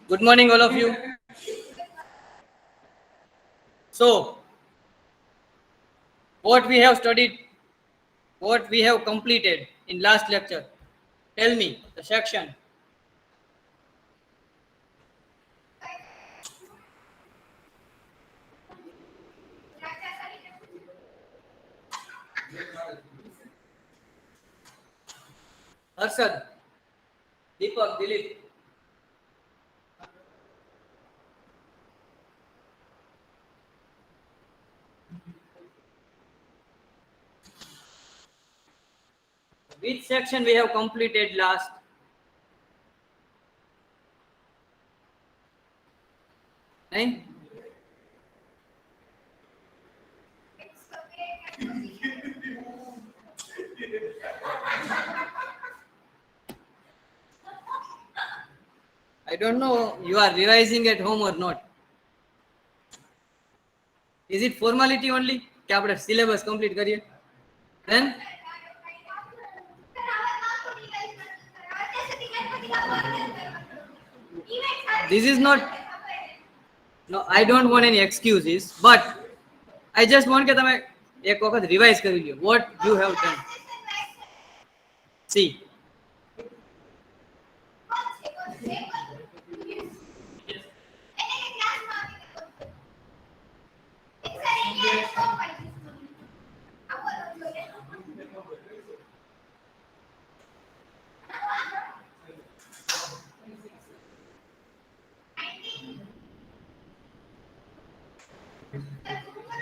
Good morning, all of you. So, what we have studied, what we have completed in last lecture? Tell me the section. Harshad, Deepak, Dilip. Which section we have completed last? Nine? I don't know you are revising at home or not. Is it formality only? कि આપણે syllabus complete કરીએ? Then this is not. No, I don't want any excuses, but I just want કે તમે એક વખત revise કરી લ્યો. What you have done. See.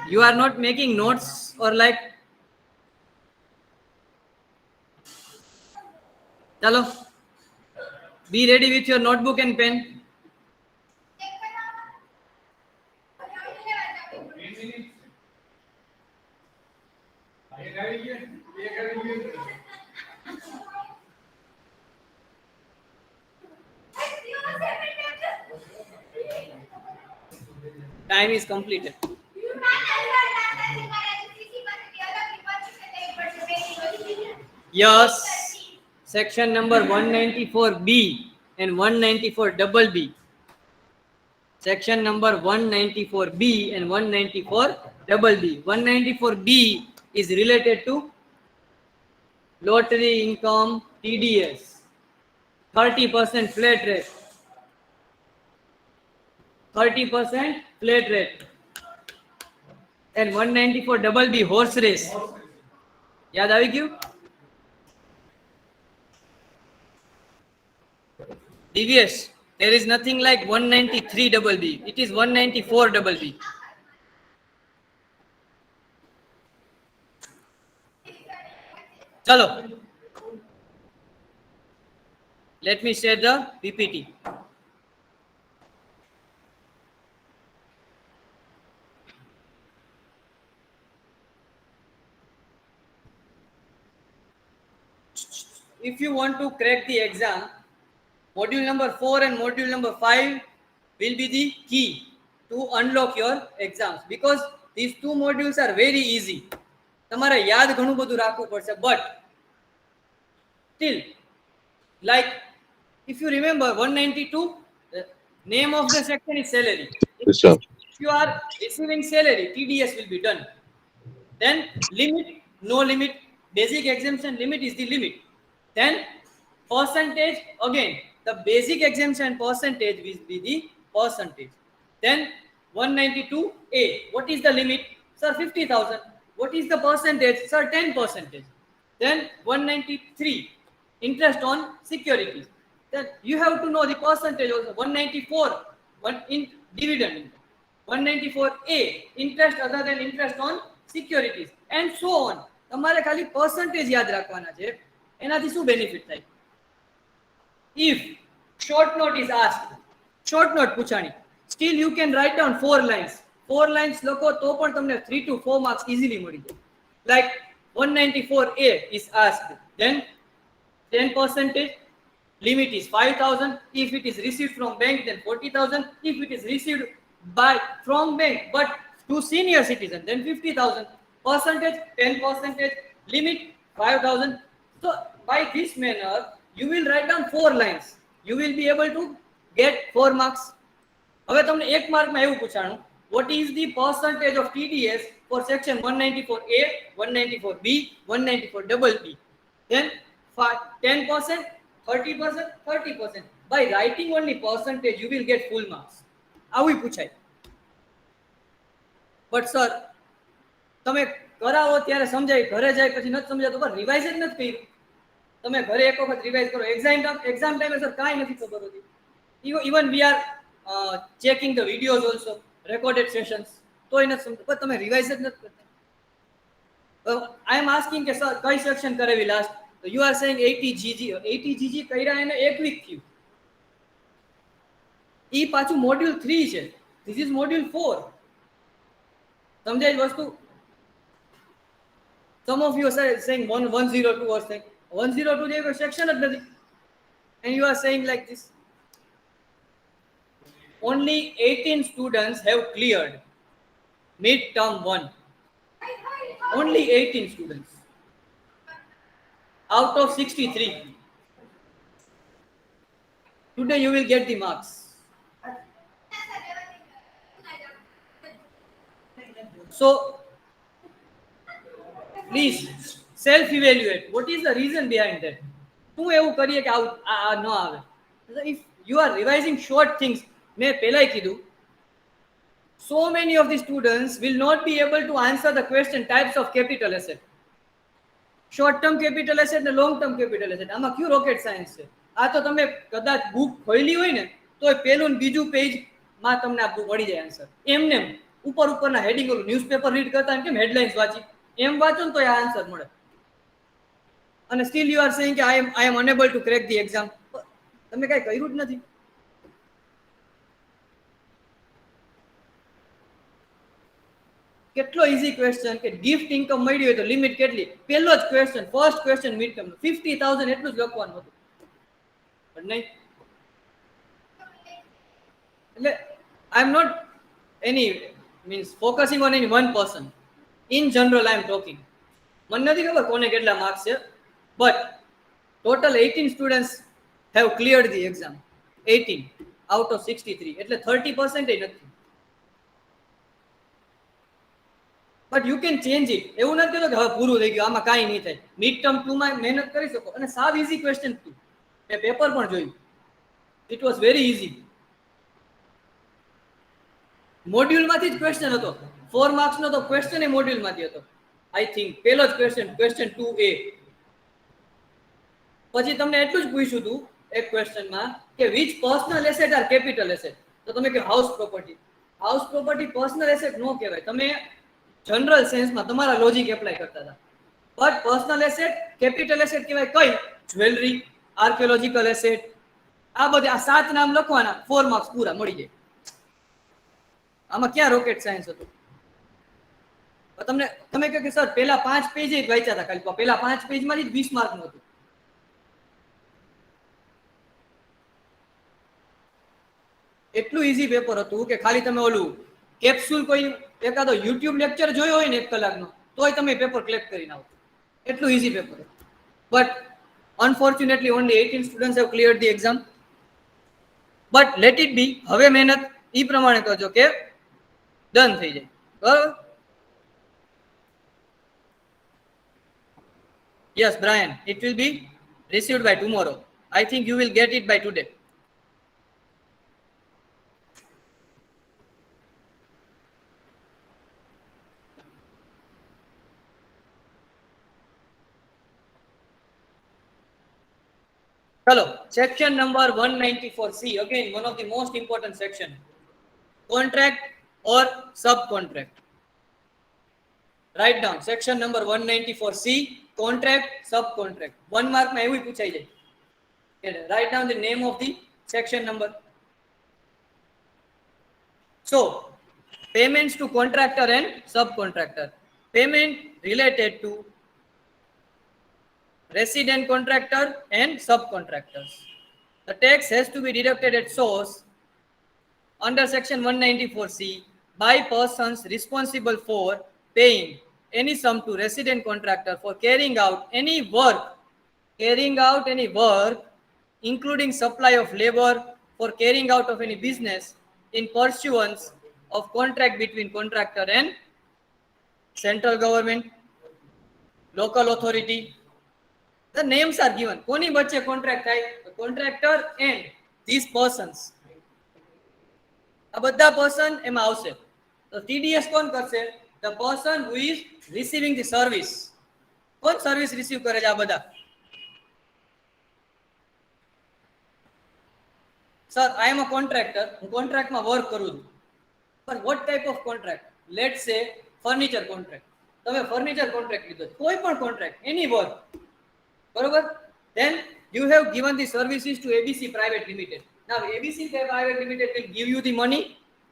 You are not making notes or like. Chalo. Be ready with your notebook and pen. Time is completed. Yes, section number 194B and 194BB. Section number 194B and 194BB. 194B is related to lottery income TDS, 30% flat rate. 30% flat rate. And 194BB horse race. याद આવી ગયું? DVS, there is nothing like 193BB. It is 194BB. Chalo. Let me share the PPT. If you want to crack the exam, module number 4 and module number 5 will be the key to unlock your exams, because these two modules are very easy. તમારે યાદ ઘણું બધું રાખવું પડશે, but still, like if you remember 192, the name of the section is salary. If you are receiving salary, TDS will be done. Then limit, no limit, basic exemption limit is the limit. Then percentage, again the basic exemption percentage will be the percentage. Then 192A, what is the limit? Sir, 50,000. What is the percentage? Sir, 10%. Then 193, interest on securities. Then you have to know the percentage also. 194, one in dividend income. 194A, interest other than interest on securities, and so on. તમારે ખાલી percentage યાદ રાખવાના છે. એનાથી શું benefit થાય? If short note is asked, short note પૂછાણી, still you can write down 4 lines. 4 lines લખો તો પણ તમને 3 to 4 marks easily મળી જાય. Like 194A is asked, then 10%, limit is 5,000. If it is received from bank, then 40,000. If it is received from bank but to senior citizen, then 50,000. Percentage 10%, limit 5,000. So by this manner you will write down 4 lines. You will be able to get 4 marks. હવે તમને 1 માર્કમાં એવું પૂછાણું, what is the percentage of TDS for section 194A, 194B, 194BB? Then 10%, 30%, 30%. By writing only percentage, you will get full marks. આવું પૂછાય. But sir તમે કરાવો ત્યારે સમજાય, ઘરે જાય પછી નથી સમજાતું, પણ રિવાઇઝ જ નથી કર્યું. તમે ઘરે એક વખત રિવાઇઝ કરો, એક્ઝામ ટાઈમે સર કાંઈ નથી ખબર હોતી. Even we are checking the videos also, recorded sessions, તોય નથી સમજતું, પણ તમે રિવાઇઝ જ નથી કરતા. આઈ એમ આસ્કિંગ કે સર કઈ સેક્શન કરેવી લાસ્ટ? તો you are saying 80 GG. 80 GG કર્યા એને 1 વીક થયું. ઈ પાછું મોડ્યુલ 3 છે, ધીસ ઇઝ મોડ્યુલ 4. સમજાય વસ્તુ? Some of you are saying 102 or saying 102 જેવી સેક્શન જ નથી, and you are saying like this. Only 18 students have cleared mid-term 1. Only 18 students out of 63. Today you will get the marks. So please self-evaluate. What is the reason behind that? શું એવું કરીએ કે આ ન આવે? If you are revising short things, મેં પહેલાય કીધું, so many of the students will not be able to answer the question types of capital asset. Short term capital asset ને long term capital asset, આમાં ક્યું rocket science છે? આ તો તમે કદાચ બુક ખોલી હોય ને તો પહેલું ને બીજું પેજ માં તમને આ મળી જાય આન્સર. એમને ઉપરના હેડિંગ, ન્યૂઝપેપર રીડ કરતા કેમ હેડલાઇન્સ વાંચી એમ વાંચો ને તો આ આન્સર મળે. અને સ્ટીલ યુ આર સેઇંગ કે I am unable to crack the exam. તમે કઈ કર્યું જ નથી. કેટલો ઈઝી ક્વેશ્ચન કે ગિફ્ટ ઇન્કમ મળી હોય તો લિમિટ કેટલી? પહેલો જ question, first question mid term 50,000 એટલું જ લખવાનું હતું, પણ નહીં. એટલે I am not any means focusing on any one person. In general I am talking. મને નથી ખબર કોને કેટલા માર્ક્સ છે, but total 18 students have cleared the exam. 18 out of 63, એટલે 30% નથી. But you can change it. એવું નથી કહેતો કે હવે પૂરું થઈ ગયું, આમાં કાંઈ નહીં થાય. મિડ ટર્મ 2 માં મહેનત કરી શકો. અને સાવ ઈઝી ક્વેશ્ચન હતું, મેં પેપર પણ જોયું. It was very easy. મોડ્યુલમાંથી જ ક્વેશ્ચન હતો, 4 માર્ક્સનો તો ક્વેશ્ચન એ મોડ્યુલમાંથી હતો. આઈ થિંક પહેલો જ ક્વેશ્ચન, ક્વેશ્ચન 2A. પછી તમને એટલું જ પૂછ્યું હતું એક ક્વેશ્ચનમાં કે which personal asset are capital asset. તો તમે કે house property. House property personal asset નો કહેવાય. તમે જનરલ સેન્સમાં તમારા લોજિક એપ્લાય કરતા હતા. But personal asset, capital asset કહેવાય કઈ? જ્વેલરી, આર્કિયોલોજીકલ એસેટ, આ બધા આ 7 નામ લખવાના, 4 માર્ક્સ પૂરા મળી જાય. આમાં ક્યાં રોકેટ સાયન્સ હતું? તમને તમે કહો કે સર પહેલા 5 પેજ જ વાંચ્યા હતા, ખાલી પહેલા 5 પેજમાંથી જ 20 માર્કનું હતું. એટલું ઈઝી પેપર હતું કે ખાલી તમે ઓલું કેપ્સ્યુલ કોઈ એકાદો યુટ્યુબ લેક્ચર જોયો હોય ને 1 કલાકનો તોય તમે પેપર ક્લિક કરીને આવો. એટલું ઈઝી પેપર હતું. But unfortunately only 18 students have cleared the exam. But let it be. હવે મહેનત ઈ પ્રમાણે કરજો કે ડન થઈ જાય. બરાબર? Yes, Brian, it will be received by tomorrow. I think you will get it by today. Hello, section number 194C, again one of the most important section. Contract or subcontract. Write down section number 194C, contract, subcontract. 1 mark માં એવું પૂછાઈ જાય. Write down the name of the section number. So, payments to contractor and subcontractor. Payment related to resident contractor and subcontractors. The tax has to be deducted at source under section 194C by persons responsible for paying any sum to resident contractor for carrying out any work including supply of labor, for carrying out of any business in pursuance of contract between contractor and central government, local authority. The names are given. કોની વચ્ચે contract થાય? The contractor and these persons. આ બધા person એમાં આવશે. તો TDS કોણ કરશે? The person who is receiving the service. કોણ સર્વિસ રિસીવ કરે છે આ બધા? Sir, I am a contractor. હું કોન્ટ્રાક્ટમાં વર્ક કરું છું. But what type of contract? Let's say furniture contract. તમે ફર્નિચર કોન્ટ્રાક્ટ લીધો, કોઈ પણ કોન્ટ્રાક્ટ, any work. બરોબર? Then you have given the services to ABC Private Limited. Now ABC Private Limited will give you the money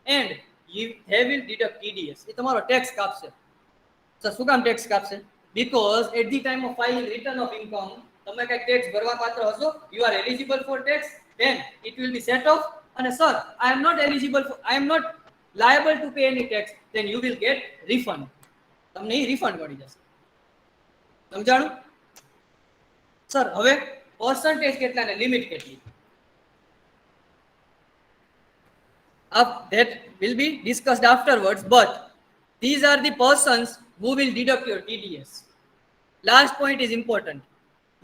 and they will deduct TDS. એ તમારો tax કાપશે. Sir શું કામ tax કાપશે? Because at the time of filing return of income, તમે કઈ tax ભરવા પાત્ર હશો, you are eligible for tax, then it will be set off. And sir, I am not eligible for, I am not liable to pay any tax, then you will get refund. તમને એ refund મળી જશે. સમજાણું? Sir હવે percentage કેટલા ને limit કેટલી? That will be discussed afterwards, but these are the persons who will deduct your TDS. Last point is important.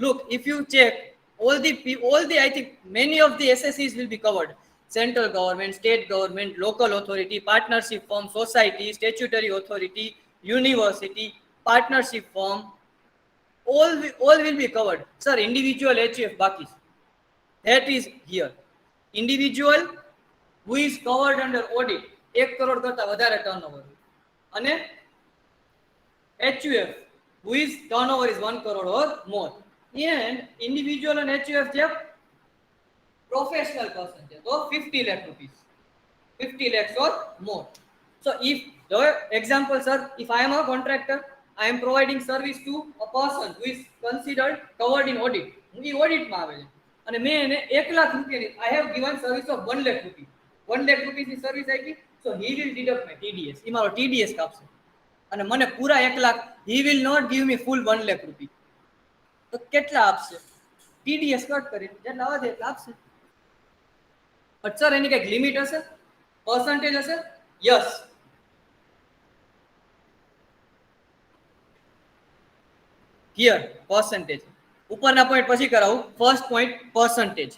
Look, if you check all the I think many of the SSEs will be covered. Central government, state government, local authority, partnership firm, society, statutory authority, university, partnership firm, all will be covered. Sir, individual HUF baki, that is here. Individual who is covered under audit 1 crore કરતા વધારે turnover, અને HUF who is turnover is 1 crore or more. And individual and HUF જે professional person છે તો 50 lakh rupees, 50 lakhs or more. So if the example, sir, if I am a contractor, I am providing service to a person who is considered covered in audit. A audit માં આવે છે અને મેં એને 1 લાખ રૂપિયાની I have given service of 1 lakh rupees. 1 lakh rupees ની service આપી, so he will deduct my TDS. એ મારો TDS કાપશે અને મને પૂરા 1 lakh, he will not give me full 1 lakh rupees. તો કેટલા આપશે? TDS કટ કરીને જેટલા આવે એટલા આપશે. બટ સર એની કઈક લિમિટ હશે, પર્સન્ટેજ હશે? યસ. Here percentage. ઉપરના પોઈન્ટ પછી કરાવું. First point percentage.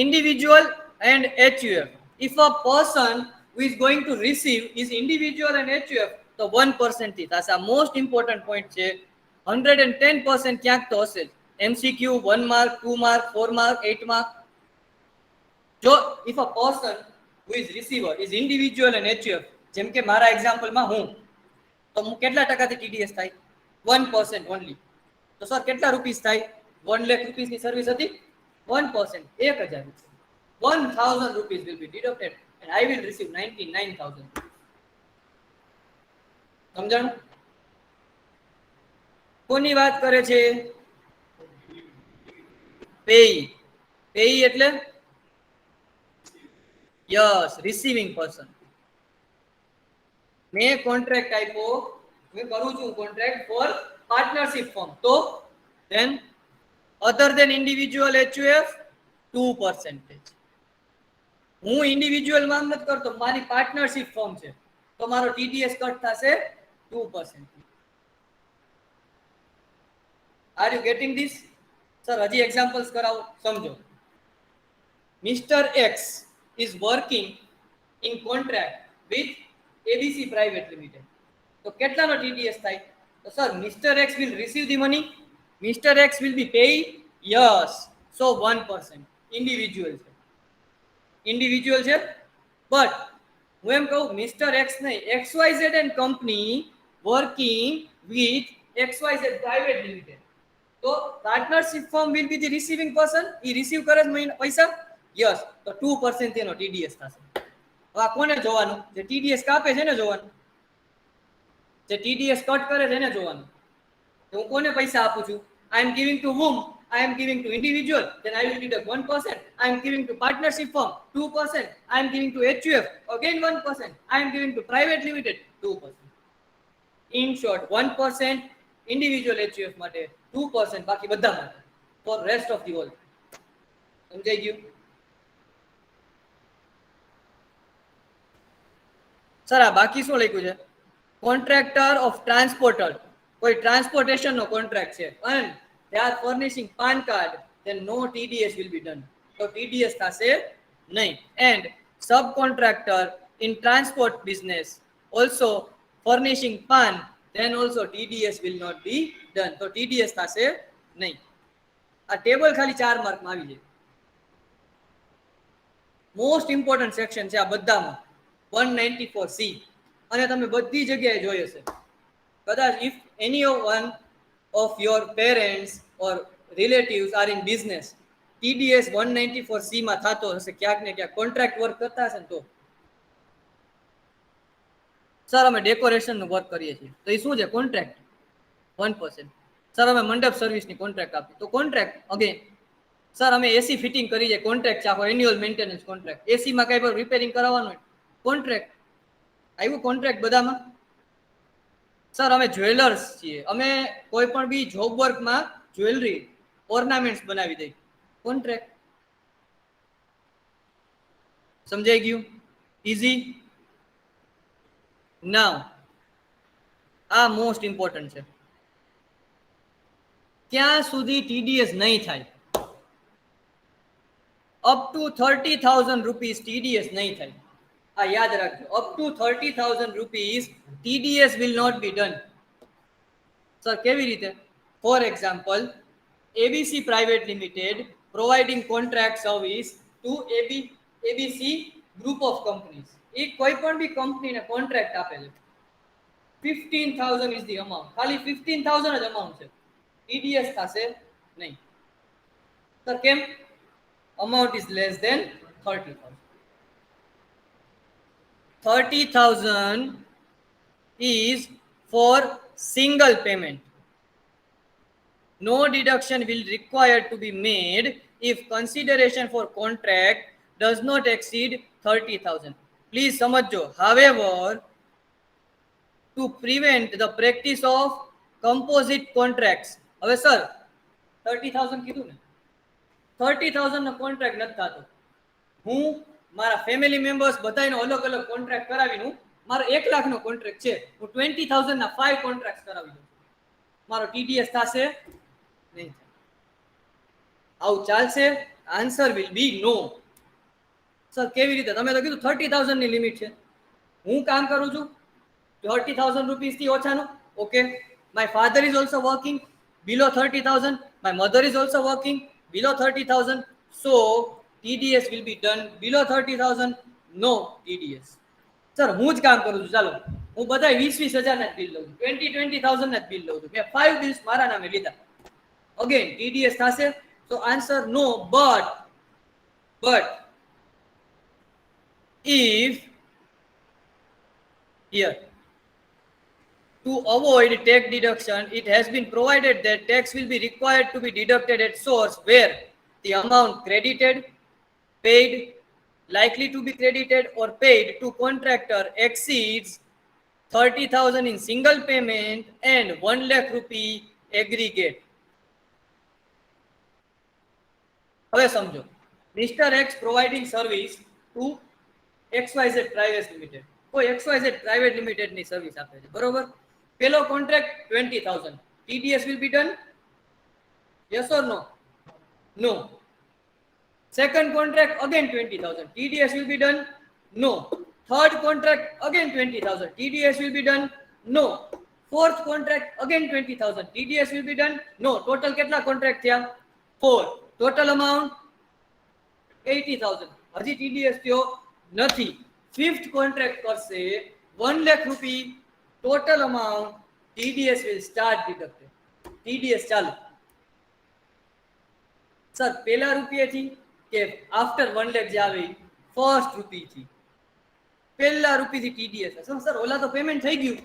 Individual and HUF. If a person who is going to receive is individual and HUF, તો 1% થી થશે. આ મોસ્ટ ઇમ્પોર્ટન્ટ પોઈન્ટ છે. 110% ક્યાંક તો હશે. MCQ 1 mark, 2 mark, 4 mark, 8 mark. જો if a person who is receiver is individual and HUF, જેમ કે મારા એક્ઝામ્પલમાં હું, તો કેટલા ટકાથી TDS થાય? 1% only. તો સર કેટલા રૂપીસ થાય? 1 lakh rupees ની સર્વિસ હતી, 1% 1000 રૂપિયા, 1000 rupees will be deducted and I will receive 99,000. સમજાણું? કોની વાત કરે છે? પેઈ. પેઈ એટલે યસ, રિસીવિંગ પર્સન. મેં કોન્ટ્રાક્ટ આપ્યો, મેં કરું છું કોન્ટ્રાક્ટ ફોર પાર્ટનરશિપ ફર્મ, તો then other than individual HUF 2%. હું ઇન્ડિવિજ્યુઅલ માં નથી કરતો, મારી પાર્ટનરશિપ ફર્મ છે, તો મારો TDS કટ થશે 2%. Are you getting this? Sir હજી એક્ઝામ્પલ્સ કરાવો, સમજો. Mr. X is working in contract with ABC Private Limited. તો કેટલાનો TDS થાય? તો sir Mr. X will receive the money, Mr. X will be paid, yes, so 1%. Individual છે, individual છે, but હું એમ કહું Mr. X નહીં, XYZ and company working with XYZ Private Limited. તો partnership firm will be the receiving person. he receive કરે છે પૈસા, yes, તો 2% તેનો TDS થશે. હવે આ કોને જોવાનું? જે TDS કાપે છે ને જોવાનું, જે TDS કટ કરે છે ને જોવાનું. હું કોને પૈસા આપું છું? I am giving to whom? I am giving to individual, then I will deduct 1%. I am giving to partnership firm 2%. I am giving to HUF again 1%. I am giving to private limited 2%. In short, 1% individual HUF માટે, 2% બાકી બધા માટે, for rest of the world. સમજાઈ ગયું? Sir આ બાકી શું લખ્યું છે? કોન્ટ્રાક્ટર ઓફ ટ્રાન્સપોર્ટર, કોઈ ટ્રાન્સપોર્ટેશન નો કોન્ટ્રાક્ટ છે and they are furnishing PAN card, then no TDS will be done. તો TDS થશે નહીં. And subcontractor in transport business also furnishing PAN, then also TDS will not be done. તો TDS થશે નહીં. આ table ખાલી 4 માર્કમાં આવી જાય. મોસ્ટ ઇમ્પોર્ટન્ટ સેક્શન છે આ બધામાં 194C અને તમે બધી જગ્યાએ જોઈ હશે. કદાચ if any one of your parents or relatives are in business, TDS 194C માં થતો હશે ક્યાંક ને ક્યાંક, કોન્ટ્રાક્ટ વર્ક કરતા હશે ને તો. સર અમે ડેકોરેશનનું વર્ક કરીએ છીએ તો એ શું છે? કોન્ટ્રાક્ટ 1%. સર અમે મંડપ સર્વિસની કોન્ટ્રાક્ટ આપી તો કોન્ટ્રાક્ટ અગેન. સર અમે એસી ફિટિંગ કરી છે, કોન્ટ્રાક્ટ છે આખો, એન્યુઅલ મેન્ટેનન્સ કોન્ટ્રાક્ટ. એસીમાં કઈ પણ રિપેરિંગ કરાવવાનું હોય કોન્ટ્રાક્ટ. આવ્યું કોન્ટ્રાક્ટ બધામાં? સર અમે જ્વેલર્સ છીએ, અમે કોઈ પણ બી જોબ વર્કમાં જ્વેલરી ઓર્નામેન્ટ્સ બનાવી દઈએ, કોન્ટ્રાક્ટ. સમજાઈ ગયું? ઇઝી. નાઉ આ મોસ્ટ ઇમ્પોર્ટન્ટ છે. ક્યાં સુધી TDS નહીં થાય? અપ ટુ 30,000 રૂપીસ TDS નહીં થાય. આ યાદ રાખજો, up to 30,000 rupees TDS will not be done. Sir કેવી રીતે? For example, ABC private limited providing contract service to ABC group of companies. A કોઈ પણ બી કંપનીને કોન્ટ્રાક્ટ આપે છે. 15,000 ઇઝ ધી અમાઉન્ટ, ખાલી 15,000 જ અમાઉન્ટ છે. TDS થશે નહીં. સર કેમ? amount is less than 30,000. 30,000 is for single payment. No deduction will require to be made if consideration for contract does not exceed 30,000. Please samajho. However, to prevent the practice of composite contracts. હવે sir 30,000 કીધું ને, 30,000 નો contract નથી થતો. હું મારા family members બધાનો અલગ અલગ કોન્ટ્રાક્ટ કરાવીને, મારો 1 લાખ નો કોન્ટ્રાક્ટ છે, હું 20,000 ના 5 કોન્ટ્રાક્ટ કરાવી દઉં, મારો TDS થશે નહીં. આવું ચાલશે? Answer will be no. Sir કેવી રીતે? તમે તો કીધું 30,000 ની લિમિટ છે, હું કામ કરું છું 30,000 રૂપીસ થી ઓછાનું. Okay, my father is also working below 30,000, my mother is also working below 30,000, so TDS will be done below 30,000. No TDS. Sir હું જ કામ કરું છું, ચાલો હું બધા 20,000 ના બિલ લઉં છું, 20,000 ના બિલ લઉં છું, મેં 5 બિલ્સ મારા નામે લીધા, અગેન TDS થશે? તો answer no. but if here to avoid tax deduction, it has been provided that tax will be required to be deducted at source where the amount credited, paid, likely to be credited or paid to contractor exceeds 30,000 in single payment and 1 lakh rupee aggregate. હવે સમજો, Mr. X providing service to XYZ Private Limited. કોઈ XYZ Private Limited ની service આપે છે, બરોબર? પેલો contract 20,000, TDS will be done? Yes or no? No. Second contract again 20,000, TDS will be done? No. Third contract again 20,000, TDS will be done? No. Fourth contract again 20,000, TDS will be done? No. Total કેટલા contract થયા? 4. Total amount 80,000. હજી TDS થયો નથી. Fifth contract કરશે 1 lakh rupee, total amount, TDS will start deducted. TDS ચાલુ. Sir પેલા રૂપિયા થી કે આફ્ટર 1 lakh જે આવે ફર્સ્ટ રૂપી થી, પેલા રૂપી થી TDS. સર ઓલા તો પેમેન્ટ થઈ ગયું,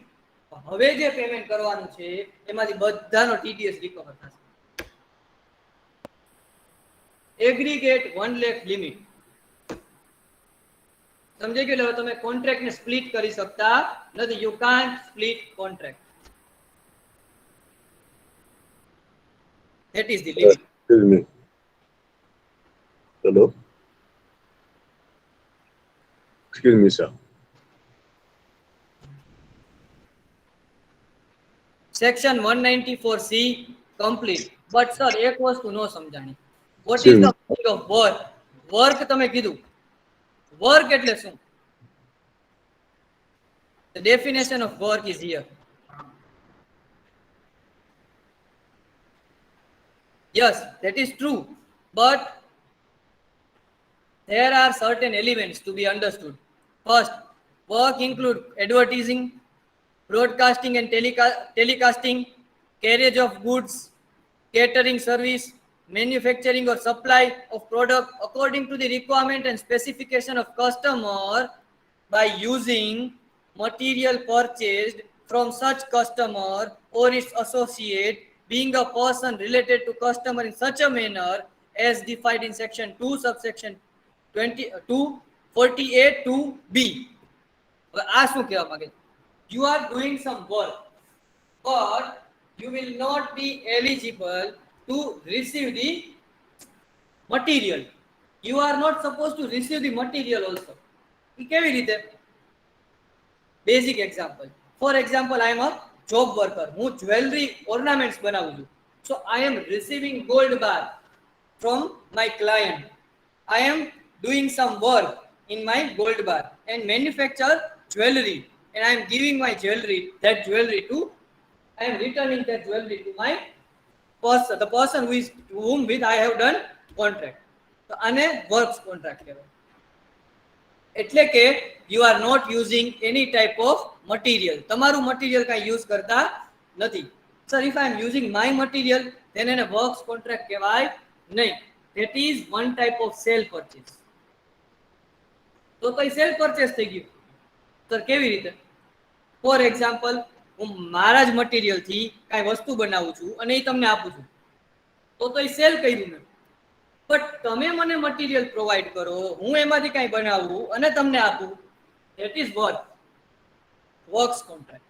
હવે જે પેમેન્ટ કરવાનું છે એમાંથી બધાનો TDS રિકવર થશે. એગ્રીગેટ 1 lakh લિમિટ સમજાઈ ગયું? હવે તમે કોન્ટ્રાક્ટ ને સ્પ્લિટ કરી શકતા નથી. You can't split contract. That is the limit. Excuse me. Hello. Excuse me, sir. section 194C complete. But sir, એક વસ્તુ નો સમજાણી. What is the meaning of work? Work તમે કીધું. Work એટલે શું? The definition of work is here. Yes, that is true. But there are certain elements to be understood. First, work include advertising, broadcasting and telecasting, carriage of goods, catering service, manufacturing or supply of product according to the requirement and specification of customer by using material purchased from such customer or its associate, being a person related to customer in such a manner as defined in section 2 subsection 248 to B. આ શું કહેવા માંગે? You are doing some work, but you will not be eligible to receive the material. You are not supposed to receive the material also. એ કેવી રીતે? Basic example. For example, I am a job worker. હું jewelry ornaments બનાવું છું. So I am receiving gold bar from my client. I am doing some work in my gold bar and manufacture jewelry, and I am giving my jewelry, that jewelry to, I am returning that jewelry to my person, the person who is to whom with I have done contract. So આને works contract કહેવાય. એટલે કે you are not using any type of material. તમારું material કાંઈ use કરતા નથી. Sir, if I am using my material, then એને works contract કહેવાય નહીં. That is one type of sale purchase. તો કઈ સેલ પરચેસ થઈ ગયું? સર કેવી રીતે? ફોર એક્ઝામ્પલ, હું મારા જ મટીરિયલ થી કાંઈ વસ્તુ બનાવું છું અને એ તમને આપું છું, તો એ સેલ કર્યું મેં. બટ તમે મને મટીરિયલ પ્રોવાઈડ કરો, હું એમાંથી કાંઈ બનાવું અને તમને આપું, that is work, works contract.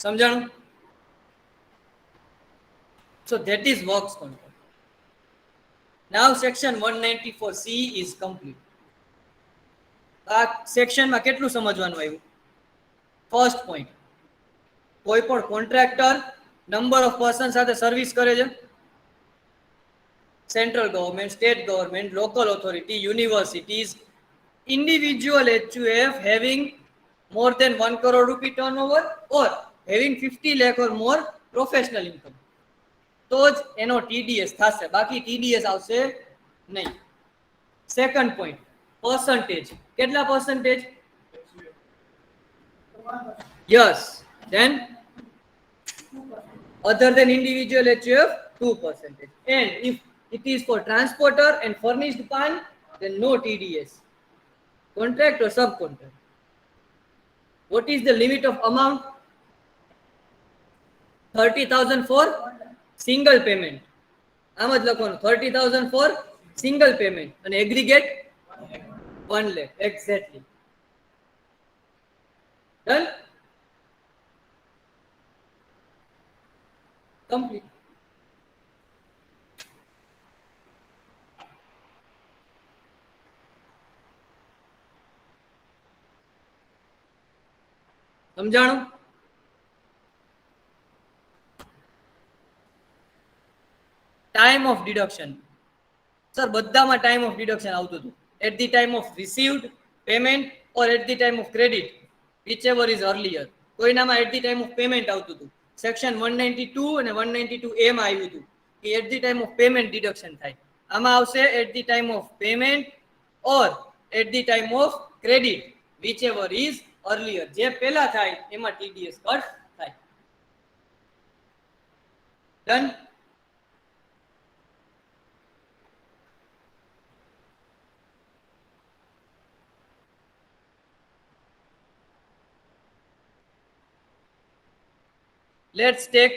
સમજાણું? So that is works contract. Now section 194C is complete. આ સેક્શનમાં કેટલું સમજવાનું આવ્યું? ફર્સ્ટ પોઈન્ટ, કોઈ પણ કોન્ટ્રાક્ટર નંબર ઓફ પર્સન સાથે સર્વિસ કરે છે. Central government, state government, local authority, universities, individual HUF having more than 1 crore rupee turnover or having 50 lakh or more professional income, તો જ એનો TDS થશે, બાકી TDS આવશે નહીં. Second point, percentage. કેટલા percentage? Yes. Then other than individual HUF, 2%. And if it is for transporter and furnished pan, then no TDS. Contract or subcontract. What is the limit of amount? 30,000 for single payment. આમ જ લખવાનું, 30,000 for single payment and aggregate 1 lakh. Exactly. Done? Complete. સમજાણું? Time of deduction. Sir, બધામાં time of deduction આવતું હતું. At the time of received payment or at the time of credit, whichever is earlier. કોઈનામાં at the time of payment આવતું હતું. Section 192 અને 192A માં આવ્યું હતું કે at the time of payment deduction થાય. આમાં આવશે at the time of payment or at the time of credit, whichever is earlier. જે પહેલા થાય એમાં TDS કટ થાય. Done? Let's take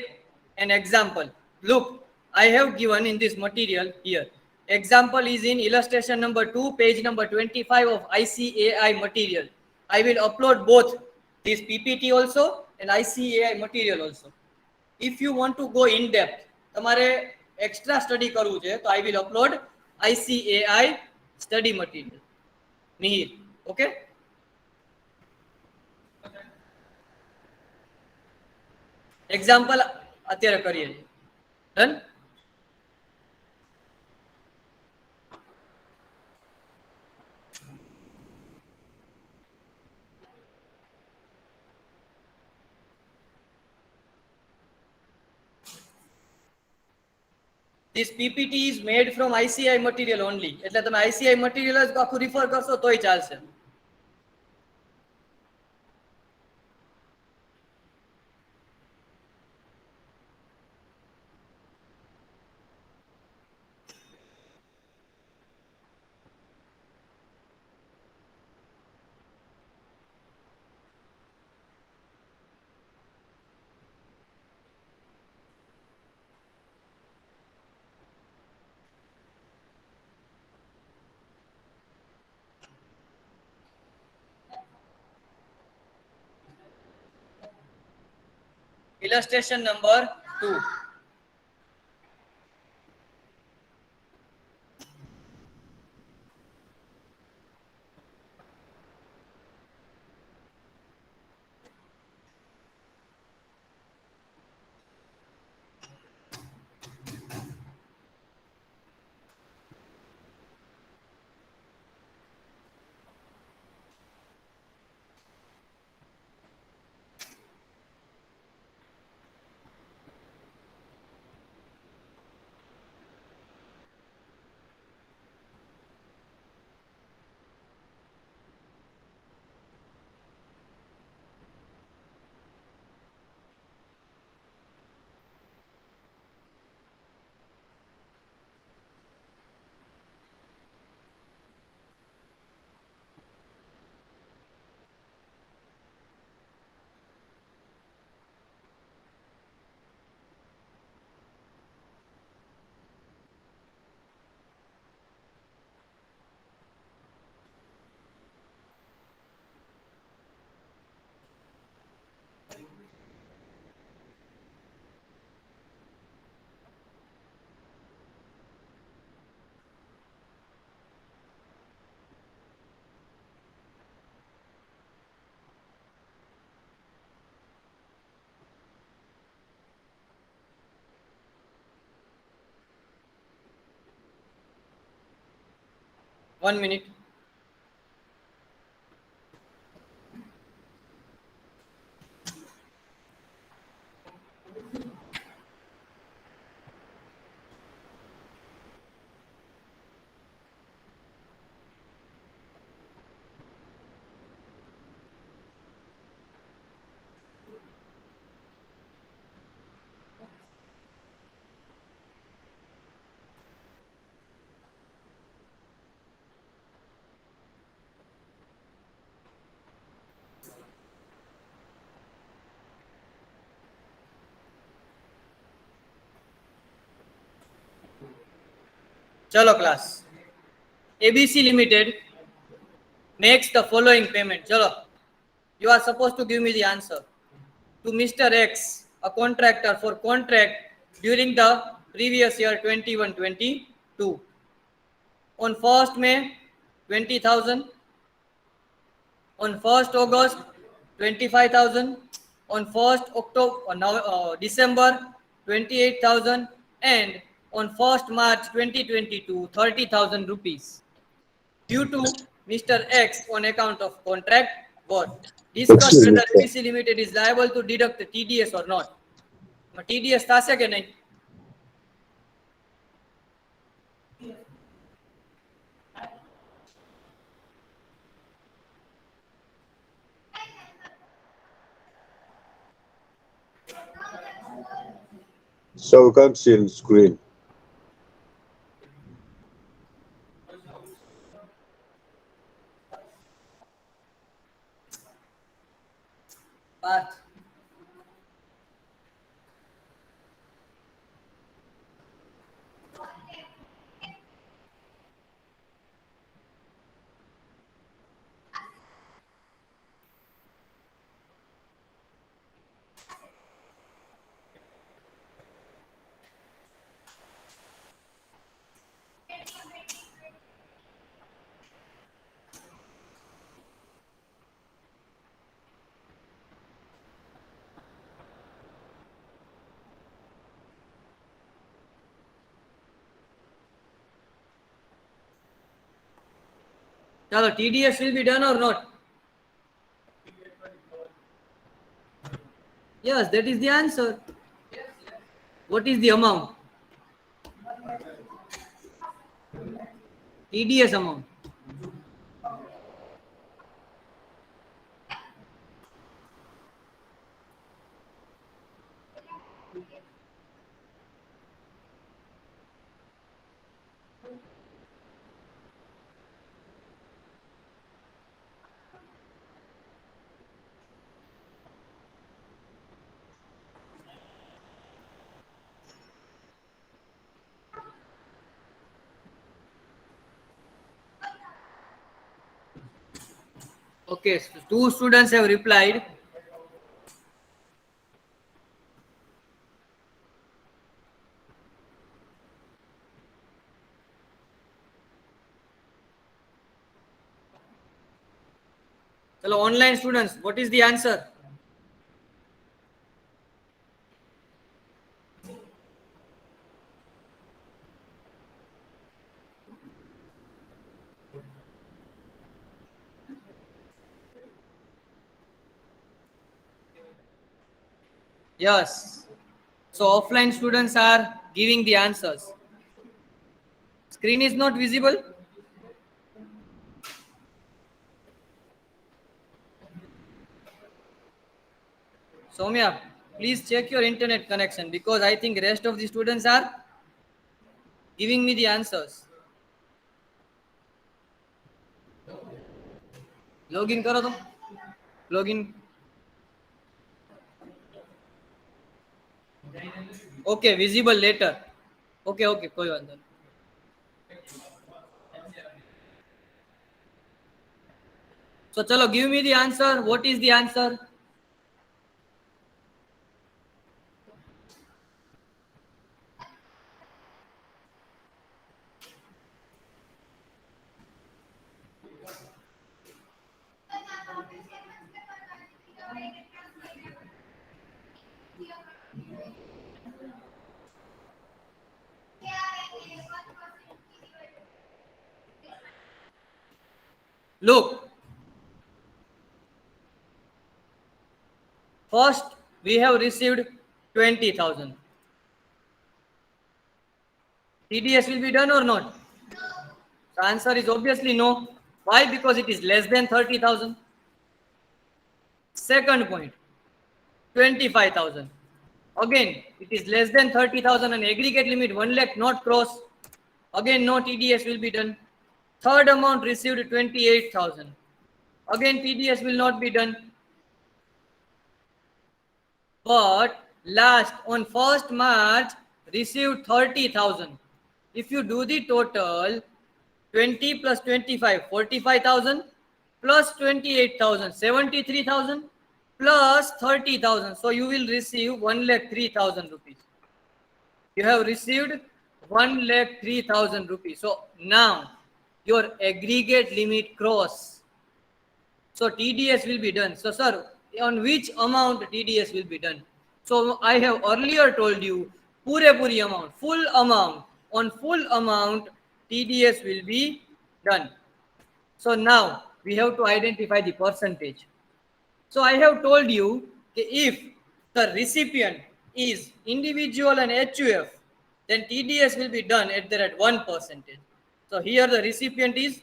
an example. Look, I have given in this material here. Example is in illustration number 2, page number 25 of ICAI material. I will upload both this PPT also and ICAI material also. If you want to go in depth, તમારે extra study કરવું છે, તો I will upload ICAI study material. Mihir, okay? Example અત્યારે કરીએ. Done. This PPT is made from ICI material only. એટલે તમે ICI material જ આખું રિફર કરશો તોય ચાલશે. Illustration number 2. One minute. Chalo class. ABC Limited makes the following payment. Chalo. You are supposed to give me the answer. To Mr. X, a contractor for contract during the previous year 21-22. On 1st May, 20,000. On 1st August, 25,000. On 1st December, 28,000. And on 1st March 2022, 30,000 rupees. Due to Mr. X on account of contract work. Discuss Excuse me, whether sir. ABC Limited is liable to deduct the TDS or not. TDS થશે કે નહીં? So we can't see the screen. But Chalo, TDS will be done or not? Yes, that is the answer. What is the amount? TDS amount. Okay, so two students have replied. Chalo, online students, what is the answer? Yes. So offline students are giving the answers. Screen is not visible. Soumya, please check your internet connection because I think rest of the students are giving me the answers. Login करो तुम. Login. Okay, visible later. Okay, okay, कोई बात नहीं. So chalo, give me the answer. What is the answer? Look, first we have received 20,000. TDS will be done or not? The answer is obviously no. Why? Because it is less than 30,000. Second point, 25,000. Again, it is less than 30,000 and aggregate limit 1 lakh not cross. Again, no TDS will be done. Third amount received 28,000. Again, TDS will not be done. But last on 1st March received 30,000. If you do the total, 20 plus 25, 45,000 plus 28,000, 73,000 plus 30,000. So you will receive 1 lakh 3,000 rupees. You have received 1 lakh 3,000 rupees. So now your aggregate limit cross. So TDS will be done. So sir, on which amount TDS will be done? So I have earlier told you, puri amount, full amount. On full amount, TDS will be done. So now we have to identify the percentage. So I have told you if the recipient is individual and HUF, then TDS will be done at the rate 1%. So here the recipient is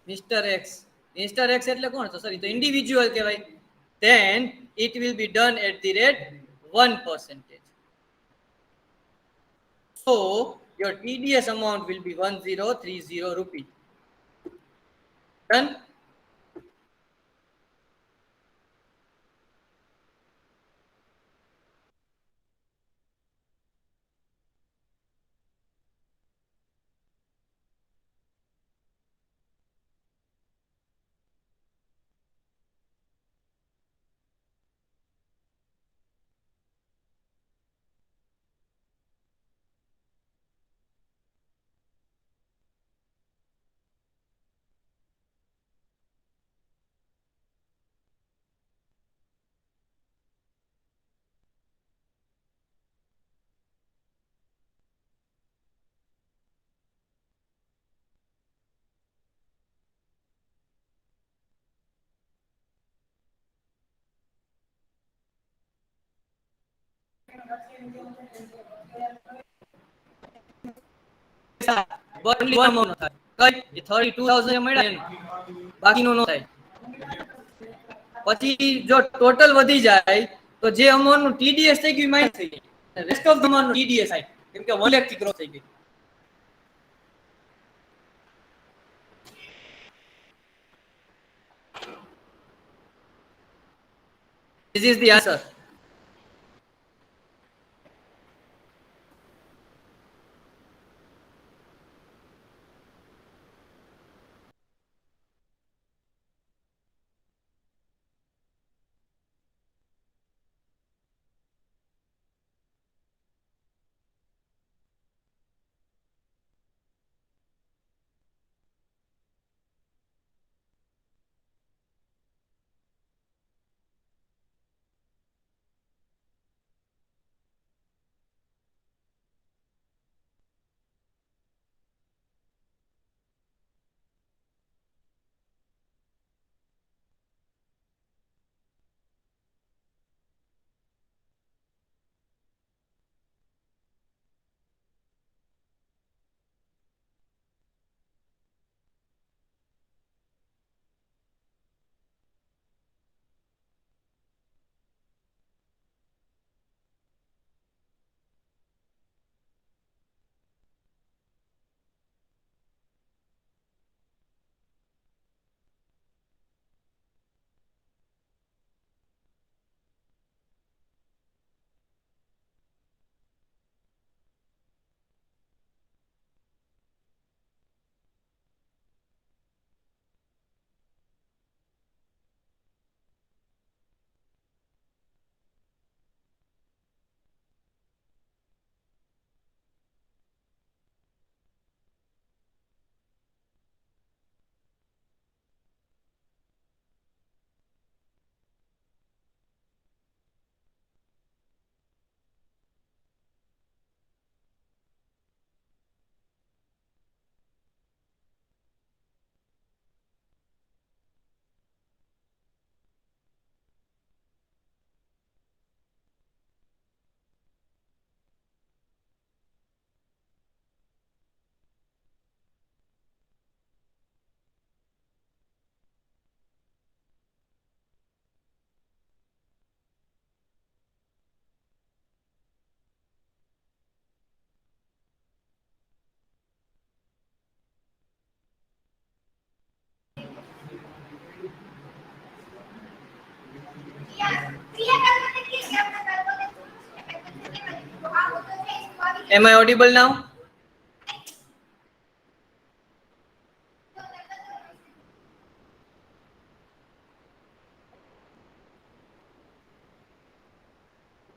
Mr. X. Mr. X એટલે કોણ? So sorry, the individual કહેવાય. Then it will be done at the rate 1%. So your TDS amount will be 1030 rupees. Done? but only one amount નો થાય. કઈ? એ 32,000 મળ્યા એનું. બાકીનું નો થાય. પછી જો ટોટલ વધી જાય તો જે અમાઉન્ટ નું ટીડીએસ થઈ ગયું માઇનસ થઈ ગયું. રેસ્ટ ઓફ ધ અમાઉન્ટ નું ટીડીએસ થાય કેમ કે 1 લાખ થી ક્રોસ થઈ ગઈ. This is the answer. Am I audible now?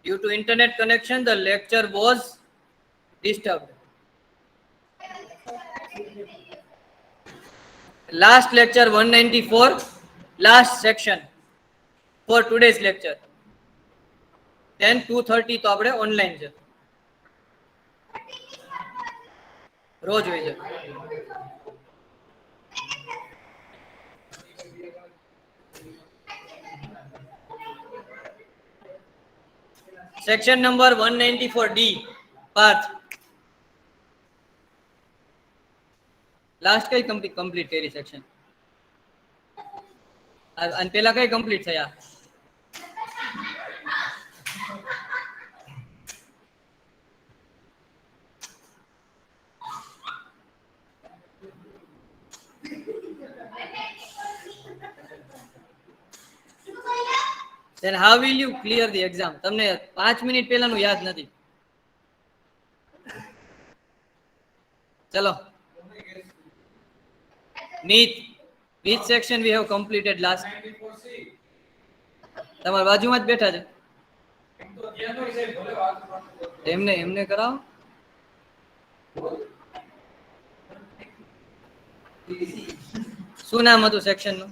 Due to internet connection, the lecture was disturbed. Last lecture 194, last section for today's lecture. Then 2:30 તો આપણે ઓનલાઈન છે. રોજ હોય છે. Section number 194D, Parth. Last કઈ complete કરી section? અને પેલા કઈ complete થયા? Then how will you clear the exam? તમને 5 મિનિટ પહેલાનું યાદ નથી. ચલો. Meet. Which section we have completed last? તમારા બાજુમાં જ બેઠા છે. એમને કરાવો. શું નામ હતું સેક્શન નું?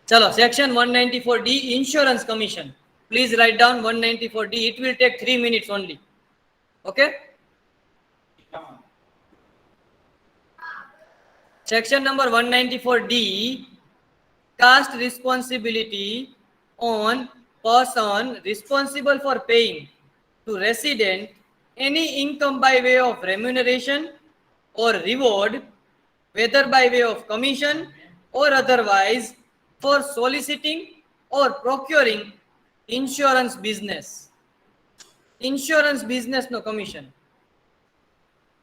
ચલો, section 194D, insurance commission. Please write down 194D. It will take 3 minutes only. Okay? Section number 194D, cast responsibility on person responsible for paying to resident any income by way of remuneration or reward, whether by way of commission or otherwise, for soliciting or procuring insurance business. Insurance business no commission,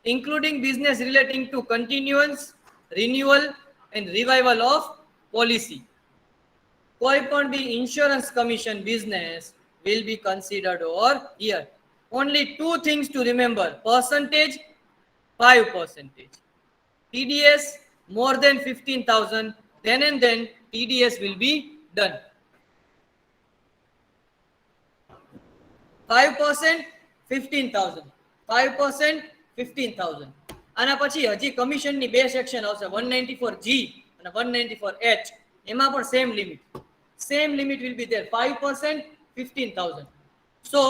including business relating to continuance, renewal and revival of policy. કોઈ પણ બી insurance commission business will be considered over here. Only two things to remember: percentage, 5%. TDS more than 15,000, then and then TDS will be done. 5%, 15,000. 5%, 15,000. આના પછી હજી કમિશનની બે section આવશે, 194G અને 194H. એમાં પણ same limit. Same limit will be there, 5%, 15,000. So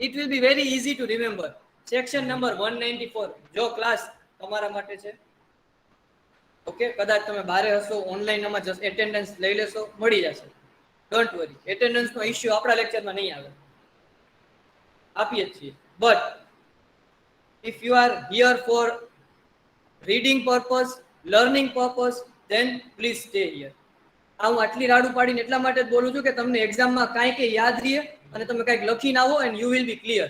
it will be very easy to remember. Section number 194. જો class તમારા માટે છે. ઓકે, કદાચ તમે બારે હશો, ઓનલાઈનમાં જસ્ટ એટેન્ડન્સ લઈ લેશો, મળી જશે. ડોન્ટ વરી, એટેન્ડન્સનો ઇશ્યુ આપણા લેક્ચરમાં નહીં આવે, આપીએ જ છીએ. But if you are here for reading purpose, learning purpose, then please stay here. હું આટલી રાડું પાડીને એટલા માટે જ બોલું છું કે તમને એક્ઝામમાં કાંઈ કંઈ યાદ રહે અને તમે કંઈક લખીને આવો and you will be clear.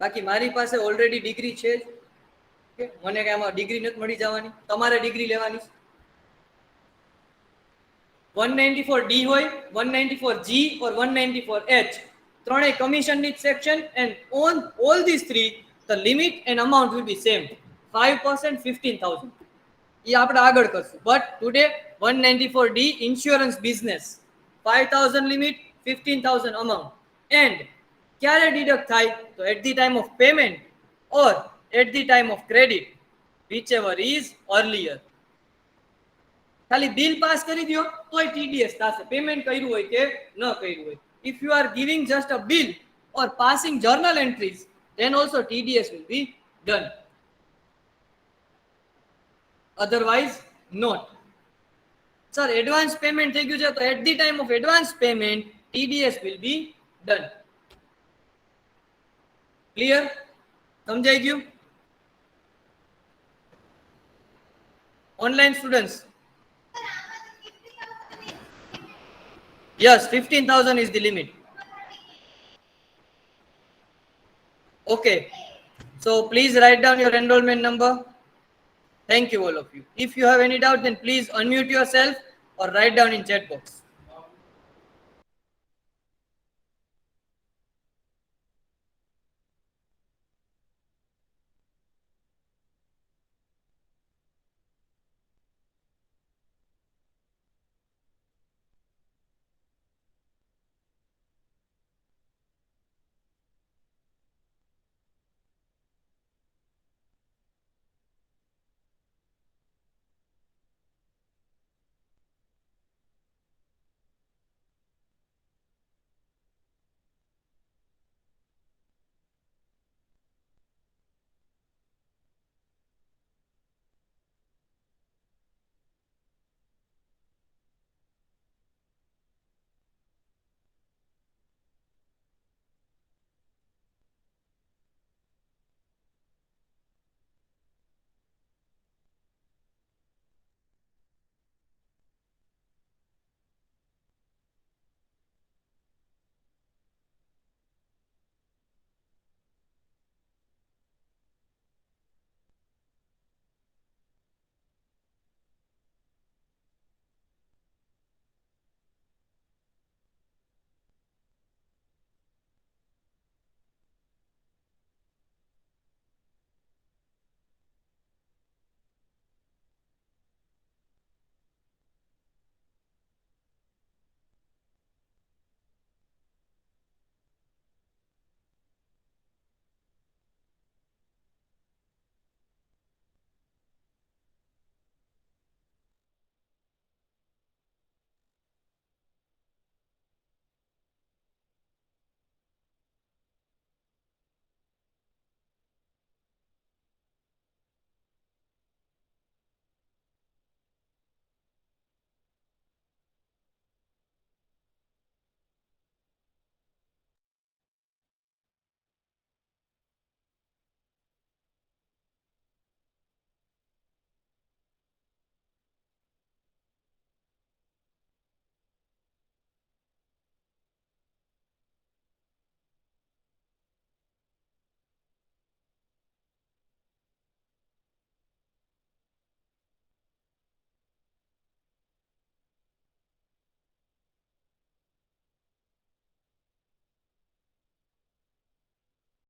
બાકી મારી પાસે ઓલરેડી ડિગ્રી છે જ, મને કઈ આમાં ડિગ્રી નથી મળી જવાની, તમારે ડિગ્રી લેવાની. 194D હોય, 194G or 194H, ત્રણેય કમિશનની section, and on all this three the limit and amount will be same, 5%, 15,000. ये આપણે આગળ કરશું. But today 194D insurance business, 5,000 limit, 15,000 amount. And ક્યારે ડિડક્ટ થાય? તો at the time of payment or at the time of credit, whichever is earlier. ખાલી bill pass કરી દો તોય TDS થશે, પેમેન્ટ કર્યું હોય કે ન કર્યું હોય. If you are giving just a bill or passing journal entries, then also TDS will be done. Otherwise not. Sir, advance payment થઈ ગયું છે તો at the time of advance payment TDS will be done. Clear? સમજાઈ ગયું? Online students? Yes, 15,000 is the limit. Okay. So please write down your enrollment number. Thank you all of you. If you have any doubt, then please unmute yourself or write down in chat box.